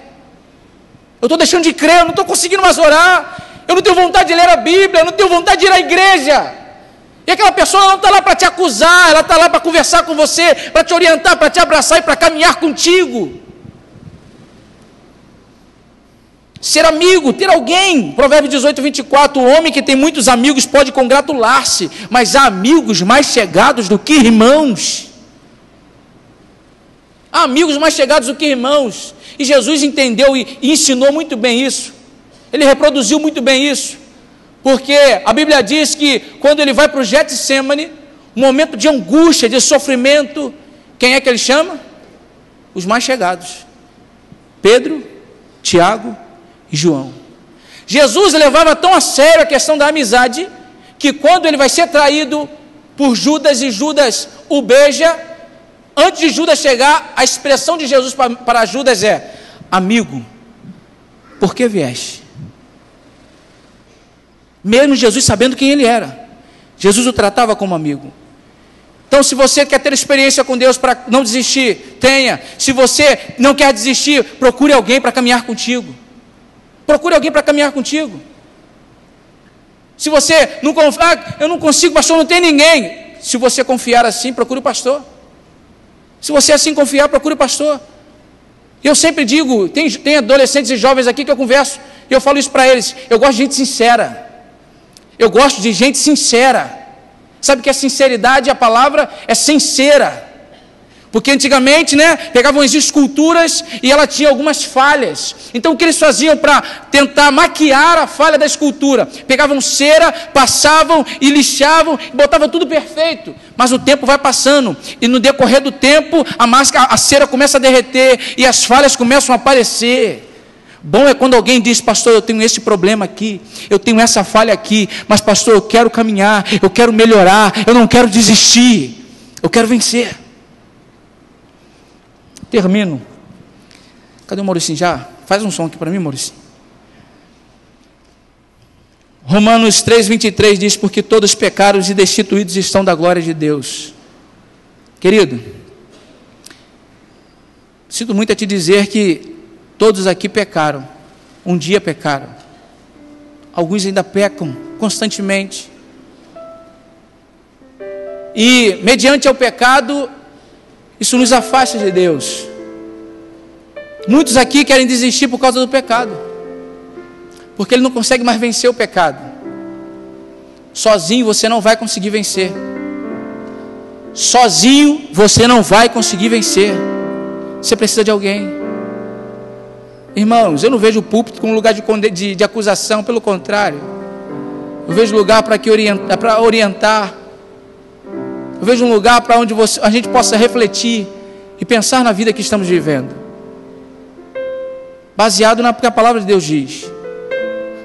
eu estou deixando de crer, eu não estou conseguindo mais orar, eu não tenho vontade de ler a Bíblia, eu não tenho vontade de ir à igreja. E aquela pessoa não está lá para te acusar, ela está lá para conversar com você, para te orientar, para te abraçar e para caminhar contigo. Ser amigo, ter alguém. Provérbios 18:24, o homem que tem muitos amigos pode congratular-se, mas há amigos mais chegados do que irmãos. Há amigos mais chegados do que irmãos. E Jesus entendeu e ensinou muito bem isso. Ele reproduziu muito bem isso. Porque a Bíblia diz que quando ele vai para o Getsemane, um momento de angústia, de sofrimento, quem é que ele chama? Os mais chegados: Pedro, Tiago e João. Jesus levava tão a sério a questão da amizade, que quando ele vai ser traído por Judas e Judas o beija, antes de Judas chegar, a expressão de Jesus para Judas é: amigo, por que vieste? Mesmo Jesus sabendo quem ele era, Jesus o tratava como amigo. Então, se você quer ter experiência com Deus para não desistir, tenha. Se você não quer desistir, procure alguém para caminhar contigo. Procure alguém para caminhar contigo. Se você não confia, eu não consigo, pastor, não tem ninguém. Se você confiar assim, procure o pastor. Se você assim confiar, procure o pastor. Eu sempre digo, tem adolescentes e jovens aqui que eu converso, e eu falo isso para eles: eu gosto de gente sincera. Eu gosto de gente sincera. Sabe que a sinceridade, a palavra é sincera. Porque antigamente, pegavam as esculturas e ela tinha algumas falhas. Então o que eles faziam para tentar maquiar a falha da escultura? Pegavam cera, passavam e lixavam, botavam tudo perfeito. Mas o tempo vai passando e no decorrer do tempo a cera começa a derreter e as falhas começam a aparecer. Bom é quando alguém diz: pastor, eu tenho esse problema aqui, eu tenho essa falha aqui, mas pastor, eu quero caminhar, eu quero melhorar, eu não quero desistir, eu quero vencer. Termino. Cadê o Mauricinho já? Faz um som aqui para mim, Mauricinho. Romanos 3:23 diz: porque todos pecaram e destituídos estão da glória de Deus. Querido, sinto muito a te dizer que todos aqui pecaram, um dia pecaram, alguns ainda pecam constantemente, e mediante ao pecado, isso nos afasta de Deus. Muitos aqui querem desistir por causa do pecado, porque ele não consegue mais vencer o pecado. Sozinho você não vai conseguir vencer. Sozinho você não vai conseguir vencer. Você precisa de alguém. Irmãos, eu não vejo o púlpito como lugar de acusação, pelo contrário. Eu vejo lugar para orientar. Eu vejo um lugar para onde a gente possa refletir e pensar na vida que estamos vivendo, baseado na que a palavra de Deus diz.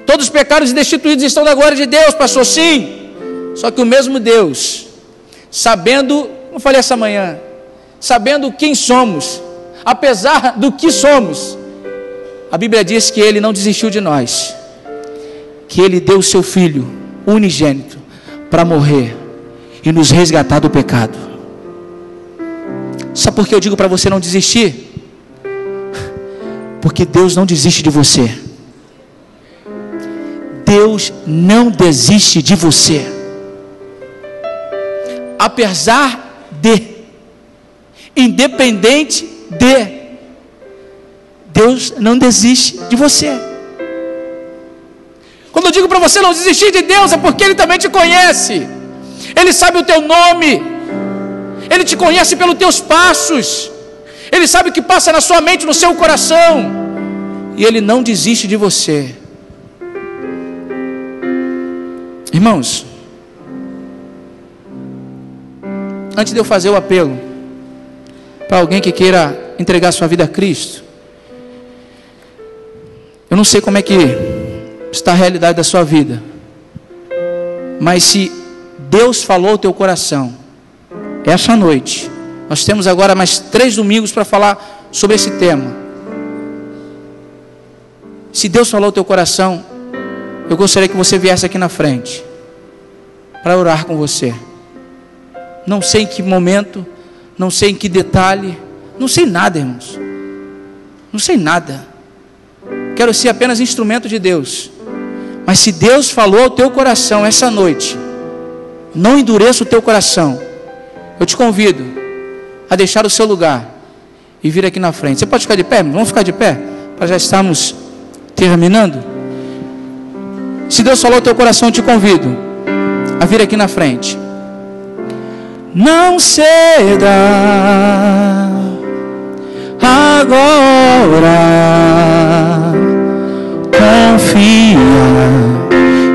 Todos os pecados e destituídos estão da glória de Deus, pastor, sim. Só que o mesmo Deus, sabendo, como falei essa manhã, sabendo quem somos, apesar do que somos, a Bíblia diz que Ele não desistiu de nós, que Ele deu o seu Filho unigênito para morrer e nos resgatar do pecado. Sabe por que eu digo para você não desistir? Porque Deus não desiste de você. Deus não desiste de você. Apesar de, independente de, Deus não desiste de você. Quando eu digo para você não desistir de Deus, é porque Ele também te conhece. Ele sabe o teu nome. Ele te conhece pelos teus passos. Ele sabe o que passa na sua mente, no seu coração. E Ele não desiste de você. Irmãos, antes de eu fazer o apelo para alguém que queira entregar sua vida a Cristo, eu não sei como é que está a realidade da sua vida, mas se Deus falou ao teu coração, essa noite, nós temos agora mais 3 domingos para falar sobre esse tema. Se Deus falou ao teu coração, eu gostaria que você viesse aqui na frente para orar com você. Não sei em que momento, não sei em que detalhe, não sei nada, irmãos. Não sei nada. Quero ser apenas instrumento de Deus. Mas se Deus falou ao teu coração essa noite, não endureça o teu coração. Eu te convido a deixar o seu lugar e vir aqui na frente. Você pode ficar de pé? Vamos ficar de pé? Para já estarmos terminando. Se Deus falou ao teu coração, eu te convido a vir aqui na frente. Não ceda agora, confia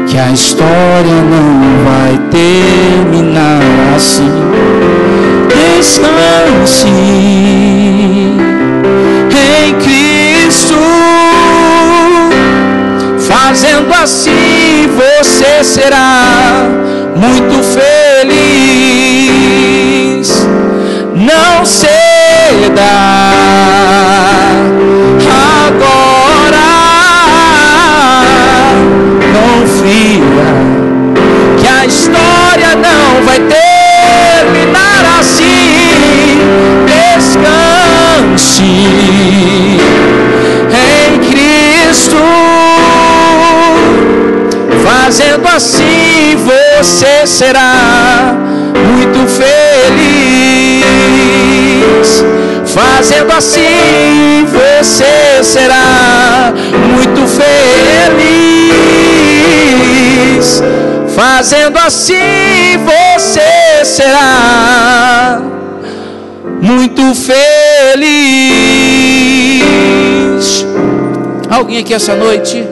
que a história não vai terminar assim. Descanse em Cristo, fazendo assim você será muito feliz. Não ceda agora, confia que a história não vai terminar assim. Descanse em Cristo, fazendo assim você será muito feliz. Fazendo assim você será muito feliz. Fazendo assim você será muito muito feliz. Alguém aqui essa noite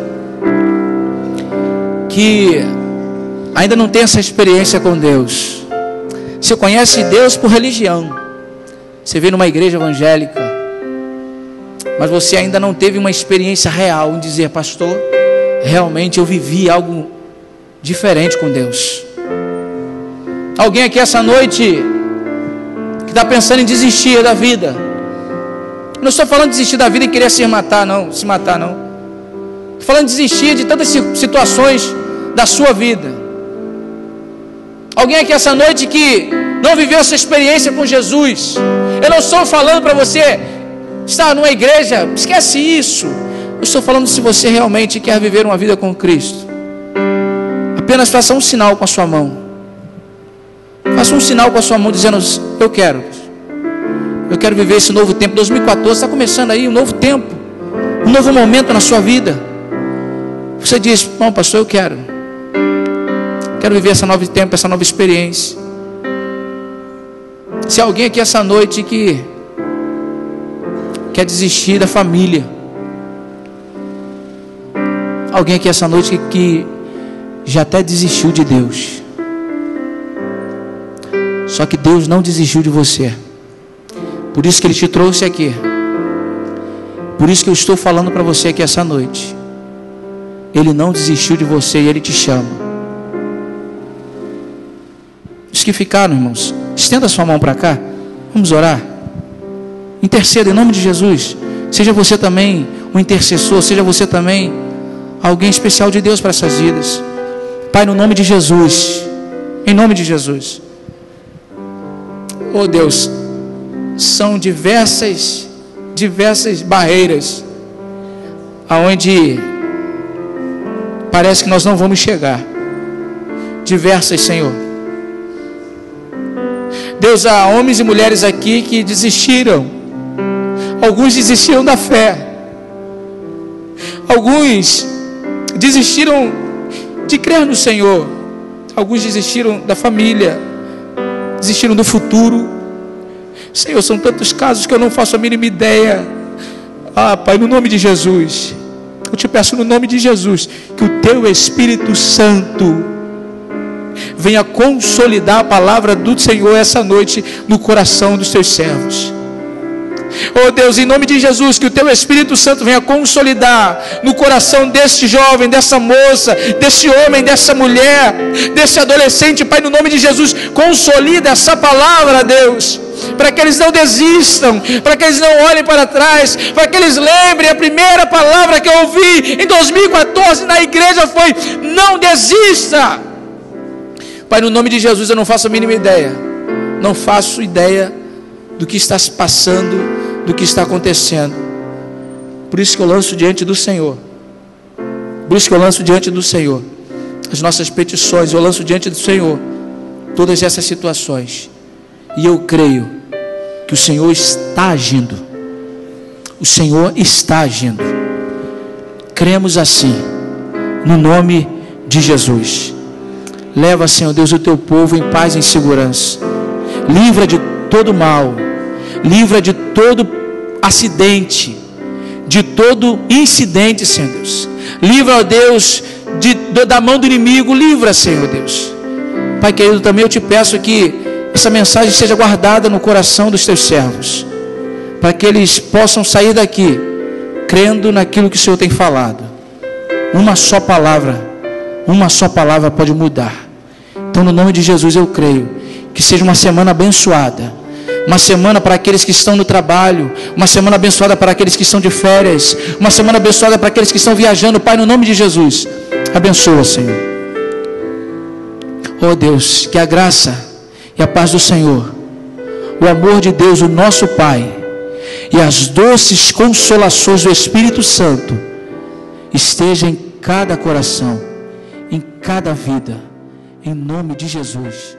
que ainda não tem essa experiência com Deus? Você conhece Deus por religião, você veio numa igreja evangélica, mas você ainda não teve uma experiência real em dizer: pastor, realmente eu vivi algo diferente com Deus. Alguém aqui essa noite que está pensando em desistir da vida? Não estou falando de desistir da vida e querer se matar não. Estou falando de desistir de tantas situações da sua vida. Alguém aqui essa noite que não viveu essa experiência com Jesus? Eu não estou falando para você estar numa igreja, esquece isso. Eu estou falando se você realmente quer viver uma vida com Cristo. Apenas faça um sinal com a sua mão. Faça um sinal com a sua mão dizendo: eu quero viver esse novo tempo. 2014 está começando aí, um novo tempo, um novo momento na sua vida. Você diz: bom, pastor, eu quero viver esse novo tempo, essa nova experiência. Se alguém aqui essa noite que quer desistir da família, alguém aqui essa noite que já até desistiu de Deus, só que Deus não desistiu de você. Por isso que Ele te trouxe aqui. Por isso que eu estou falando para você aqui essa noite. Ele não desistiu de você e Ele te chama. Os que ficaram, irmãos, estenda a sua mão para cá. Vamos orar. Interceda em nome de Jesus. Seja você também um intercessor. Seja você também alguém especial de Deus para essas vidas. Pai, no nome de Jesus. Em nome de Jesus. Oh Deus, são diversas barreiras aonde parece que nós não vamos chegar. Diversas, Senhor. Deus, há homens e mulheres aqui que desistiram. Alguns desistiram da fé. Alguns desistiram de crer no Senhor. Alguns desistiram da família. Desistiram do futuro. Senhor, são tantos casos que eu não faço a mínima ideia. Pai, no nome de Jesus, eu te peço no nome de Jesus, que o Teu Espírito Santo venha consolidar a palavra do Senhor essa noite no coração dos Teus servos. Oh Deus, em nome de Jesus, que o Teu Espírito Santo venha consolidar no coração desse jovem, dessa moça, desse homem, dessa mulher, desse adolescente. Pai, no nome de Jesus, consolida essa palavra, Deus, para que eles não desistam, para que eles não olhem para trás, para que eles lembrem. A primeira palavra que eu ouvi em 2014 na igreja foi: não desista. Pai, no nome de Jesus, eu não faço a mínima ideia, não faço ideia do que está se passando, do que está acontecendo. Por isso que eu lanço diante do Senhor, as nossas petições. Eu lanço diante do Senhor todas essas situações, e eu creio que o Senhor está agindo. O Senhor está agindo. Cremos assim, no nome de Jesus. Leva, Senhor Deus, o Teu povo em paz e em segurança. Livra de todo mal, livra de todo acidente, de todo incidente, Senhor Deus. Livra, ó Deus, da mão do inimigo. Livra, Senhor Deus. Pai querido, também eu te peço que essa mensagem seja guardada no coração dos Teus servos, para que eles possam sair daqui crendo naquilo que o Senhor tem falado. Uma só palavra pode mudar. Então, no nome de Jesus, eu creio que seja uma semana abençoada, uma semana para aqueles que estão no trabalho, uma semana abençoada para aqueles que estão de férias, uma semana abençoada para aqueles que estão viajando. Pai, no nome de Jesus, abençoa, Senhor. Oh Deus, que a graça e a paz do Senhor, o amor de Deus, o nosso Pai, e as doces consolações do Espírito Santo esteja em cada coração, em cada vida, em nome de Jesus.